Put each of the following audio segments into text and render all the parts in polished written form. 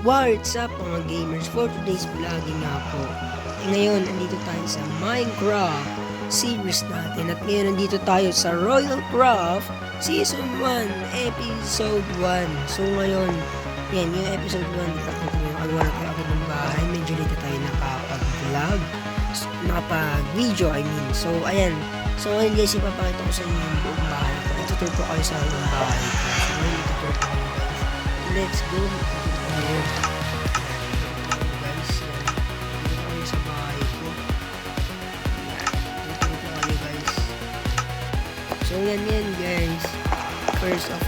What's up mga gamers? For today's vlogging nga po. Ngayon, andito tayo sa Minecraft series natin. At ngayon, nandito tayo sa Royal Craft Season 1, Episode 1. So ngayon, yan, yung Episode 1, nakakita nyo, agawa na tayo agad ng bahay. Medyo dito tayo nakapag-vlog. Nakapag-video, I mean. So, ayan. So ngayon guys, ipapakita ko sa inyo yung buong bahay. Itutur ko kayo sa buong bahay. So ngayon, itutur ko kayo guys. Let's go. Ayan. Guys, yan. Dito kayo sa bahay ko. Yan. Dito kayo guys. So yan guys. First of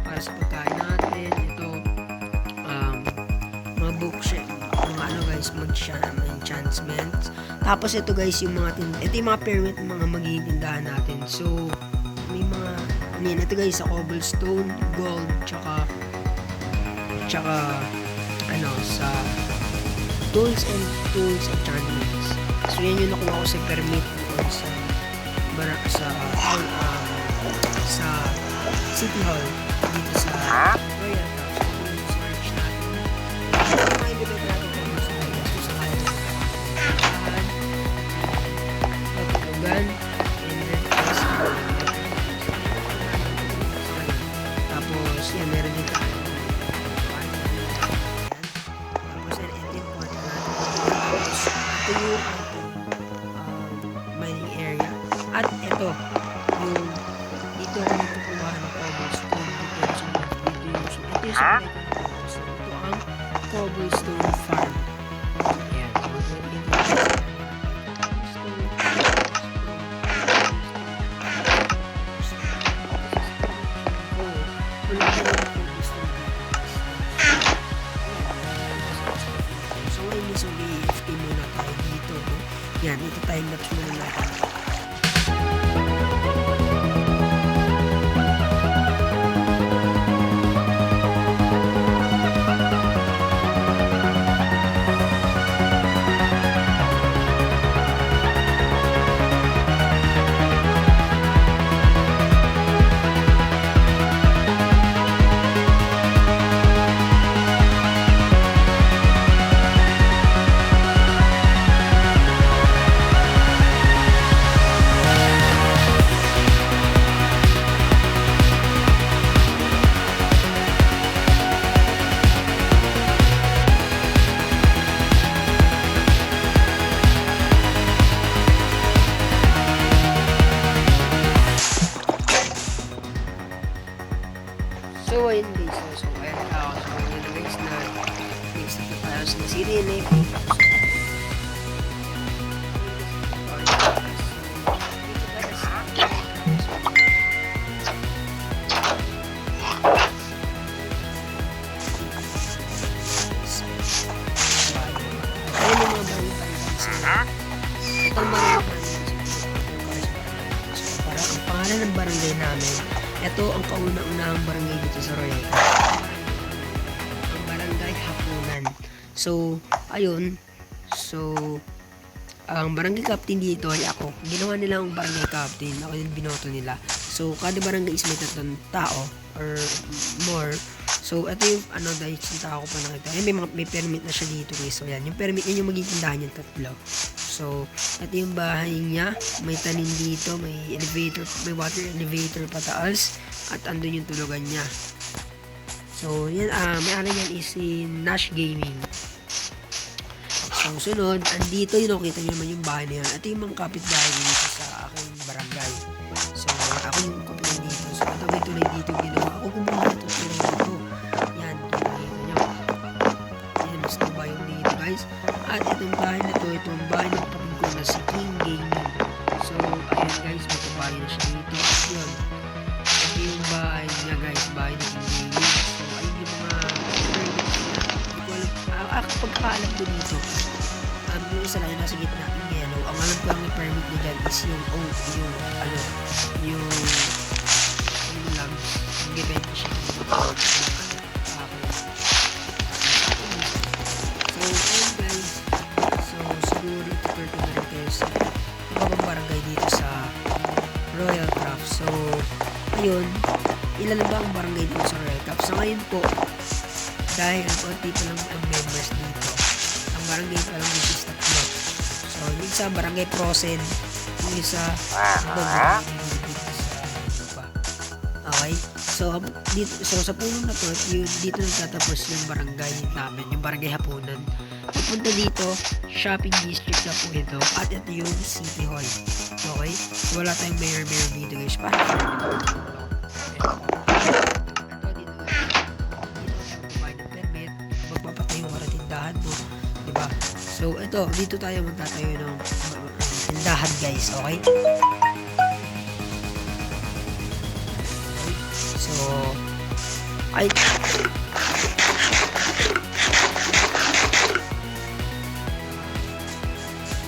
para sa pagkain natin, ito mga bookshelf, mga ano guys, enchantments. Tapos ito guys, yung mga ito yung mga permit, mga maghihindahan natin. So may mga ito guys, sa cobblestone, gold, tsaka ano, sa tools enchantments. So yan yung nakuha ko sa permit or sa City Hall dito sa Royal House. So search natin. Mga ilibet natin kung gusto nyo guys. Gusto kayo pagkagan and then tapos yan, meron din tayo tapos yan, ito yung kwarta natin. Tapos ito yung mining area at ito yung dito ako nagkukuha ng cobblestone ito ang cobblestone farm. Ayan. Wala ka na cobblestone. So ngayon is AFK muna tayo dito. Yan, ito time lapse muna natin. So ayun guys, so ayan ako. So ayun guys na next na tayo sa Sirene. Ang pangalan ng barangay namin, ito ang kauna-unahang barangay dito sa Royal. Ang barangay Hapunan. So, ayun. So, ang barangay captain dito ay ako. Ginawa nila ang barangay captain. Ako yung binoto nila. So, kada barangay is may 3 tao or more. So, ito yung ano dahil yung tao ko pa nakita. May permit na siya dito guys. So, yan. Yung permit niya yung magiging tindahan yung 3. So, ito yung bahay niya. May tanim dito. May elevator. May water elevator pataas. At andun yung tulugan niya. So, yan. May-ari yan is si Nash Gaming. So, sunod. Andito yung nakita nyo naman yung bahay na yan. Ito yung mga kapitbahay dito sa aking barangay. So, ako yung kapitbahay dito. So, ito may tulay dito ginawa. Ako kumuha ito tulay dito. Yan. Tulay nyo. Yan. Mas tuba yung dito guys. At itong bahay na to. Itong bahay ng kapatid ko na si King Gaming. So, ayan guys. May tubahay na siya dito. At yun. Ito yung bahay niya guys. Bahay ni King Gaming. So, ayun yung mga permits niya. Hindi ko alam pagkakaalam ko dito, yung isa lang yung nasa gitna, yung yellow. Ang alam ko lang yung permit niya dyan is yung oak, yung lang, yung event siya. So, ayun guys. So, siguro itutur ko na rin kayo sa ibang barangay dito sa Royal Craft. So, ayun, ilan ba ang barangay dito sa Royal Craft? So, ngayon po, dahil konti pa lang ang members dito, ang barangay pa lang dito is tatlo. So, yung isa barangay Prosen, yung isa okay? So, sa punong na to, dito nagtatapos yung barangay namin, yung barangay Hapunan. Papunta dito, shopping district na po ito, at ito yung City Hall. Okay? So, wala tayong mayor dito guys. Parang diba? So, dito tayo magtatayo ng tindahan guys, okay? So,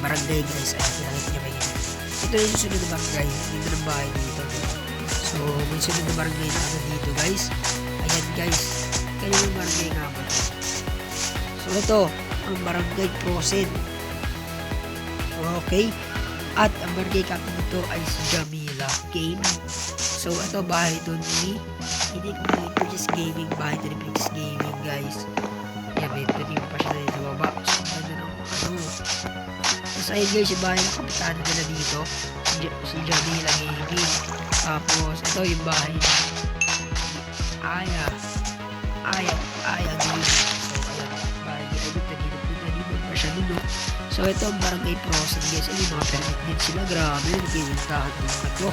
barangay guys, ayan, pinakita nyo ba yun? Ito yung susunod na barangay, dito ng bahay dito. So, may sunod na barangay na dito guys. Ayan guys, kayo yung barangay nga ba? So, ito, ang barangay Prosen. Okay? At ang barangay captain nito ay si Jamila Game. So, ito bahay ito ni hindi ko na Purchase Gaming. Bahay ito ni Purchase Gaming guys. Yan, may ito pa siya na sa baba. So, ganda ng Tapos ayun guys, yung bahay ng kapitana nila dito. Si Jamila Gaming. Tapos, ito yung bahay ni Aya Gaming. So, ito ang barangay Prosen guys. Ay, mga permit din sila. Grabe, nagpinuntahan ng mga to.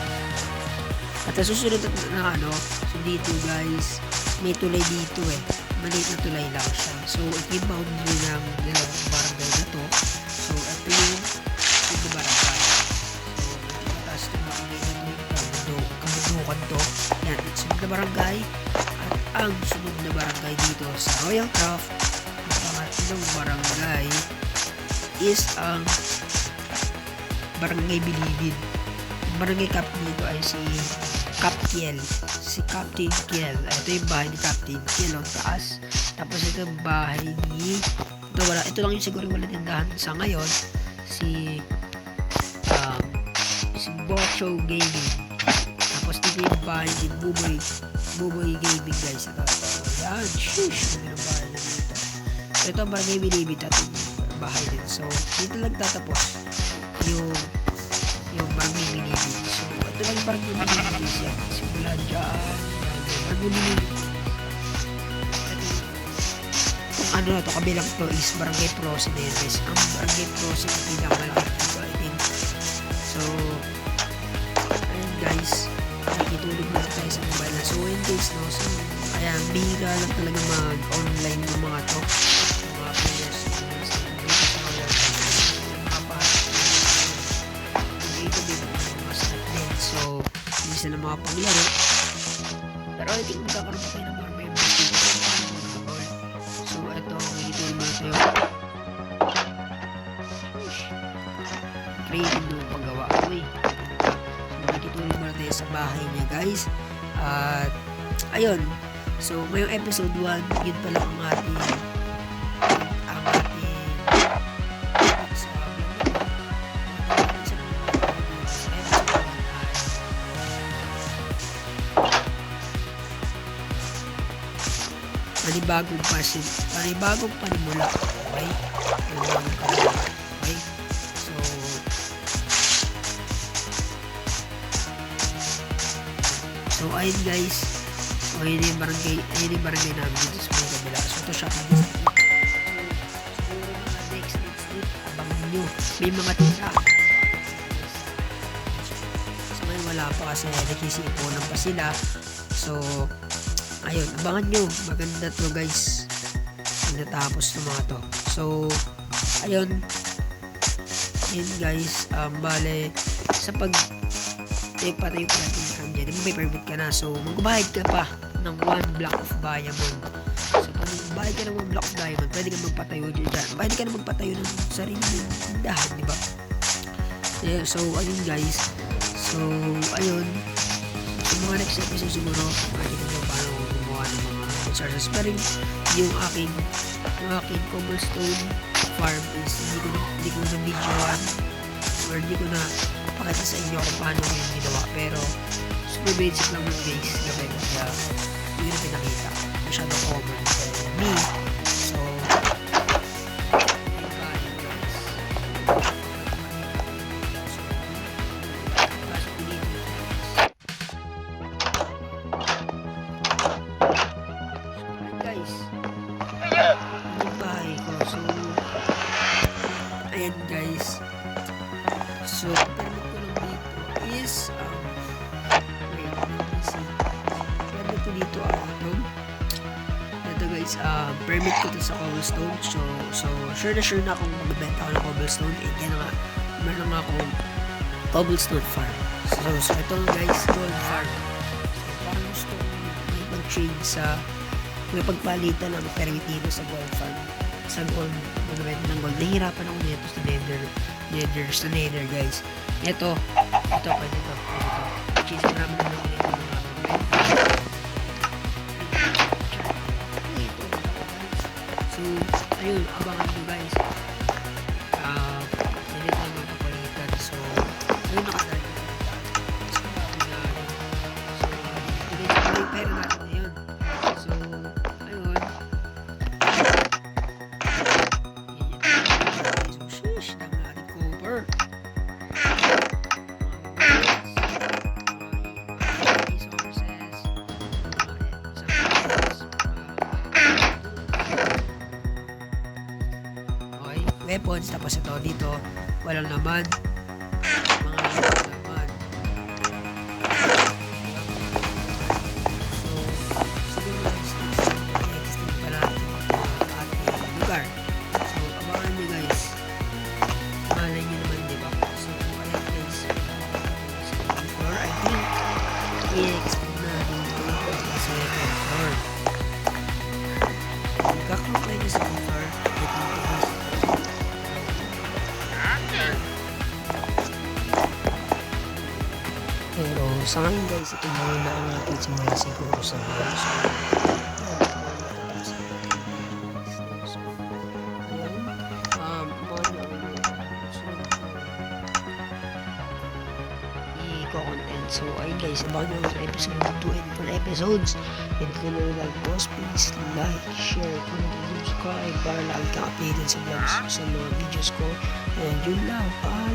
At susunod na so dito guys, may tulay dito eh. Maliit na tulay lang siya. So, ito yung boundary ng dalawang barangay na to. So, ito yung barangay. So, mataas na barangay na ito yung kamundukan to. Yan, at sunod na barangay. At ang sunod na barangay dito sa Royal Craft, ang pangatlong barangay is ang barangay Bilibid. Ang barangay captain nito ay si Captain Kiel. Ito yung bahay ni Captain Kiel ang taas. Tapos ito yung bahay ni ito lang yung siguro wala tindahan sa ngayon, si Bocho Gaming. Tapos dito yung bahay ni Buboy Gaming guys. Ayan, shush, yung bahay na dito. So ito ang barangay Bilibid at bahay din. So, dito lang tatapos yung barangay Bilibid. So, ito lang yung barangay Bilibid yan. Simula dyan. Barangay Bilibid. Kung na ito, kabilang to is barangay Prosen na yun guys. Ang barangay Prosen ang pinakamalaki dito, I think. So, ayun guys. Nakitulog na tayo sa mobile na. So, ayun guys, no? So, kaya bihira lang talaga mag-online ng mga to. Mga players. So, hindi sila makapaglaro. Pero I think magkakaroon pa tayo ng more members dito. So, ito, magiging muna tayo. Creative ng paggawa ko eh. So, magiging muna tayo sa bahay niya guys. At, ayun. So, ngayong episode 1, yun pala ang ating panibagong panimula. Okay? Okay? So ayun guys. So ayun yung barangay namin dito sa mga kabila. So ito shopping district. So next week, abangan nyo. May mga tira. So ngayon wala pa kasi nakisipunan pa sila. So ayun, abangan nyo. Maganda to guys. Natapos ng mga to. So, ayun. Ayun guys. Bale, sa patayo pa natin yung dyan, may permit ka na. So, magbabayad ka pa ng 1 block of diamond. So, pag bayad ka ng 1 block of diamond, pwede ka magpatayo dyan. Pwede ka na magpatayo ng sarili ng tindahan, di ba? Yeah, so, ayun guys. So, ayun. Sa mga next episode siguro, makikita nyo paano gumawa ng mga resources. Pero yung aking cobblestone farm is hindi ko na videoan or hindi ko na pakita sa inyo kung paano ko yung ginawa. Pero, super basic lang yung guys. Kaya, hindi na pinakita. Masyadong common for me. So, guys, yung bahay ko. So, ayan guys. So, permit ko lang dito is, wait, let me see. Permit ko dito, ito guys, permit ko to sa cobblestone. So, sure na akong magbenta ako ng cobblestone. And yan nga, meron nga akong cobblestone farm. So ito guys, gold farm. So, parang gusto ko may mag-trade sa may pagpalitan ng permit dito sa gold farm. Sa gold, magbenta ng gold. Nahihirapan ako nito sa nether guys. Ito, pwede to. Cheese naman na lang dito mga so, ayun, abangan nyo guys. Hindi tayo magpapalitan. So, ayun nakadali. So, pera natin na yun. So, ayun. So, sheesh, dami natin copper. Weapons, tapos ito dito walang laman, mga laman. So siguro guys, i-extend pa natin ang ating lugar. So abangan nyo guys, malay nyo naman diba. So ayan guys, second floor, I think i-extend na dito sa second floor. Magkakaroon kayo sa second floor, pero sa ngayon guys, ito muna ang ating simula siguro sa ngayon. So, i-content. So, ayun guys, abangan nyo sa episode 2 and 4 episodes. And kung like boss, please like, share, comment, and subscribe para lagi kang updated sa vlogs, sa mga videos ko. And yun lang, bye!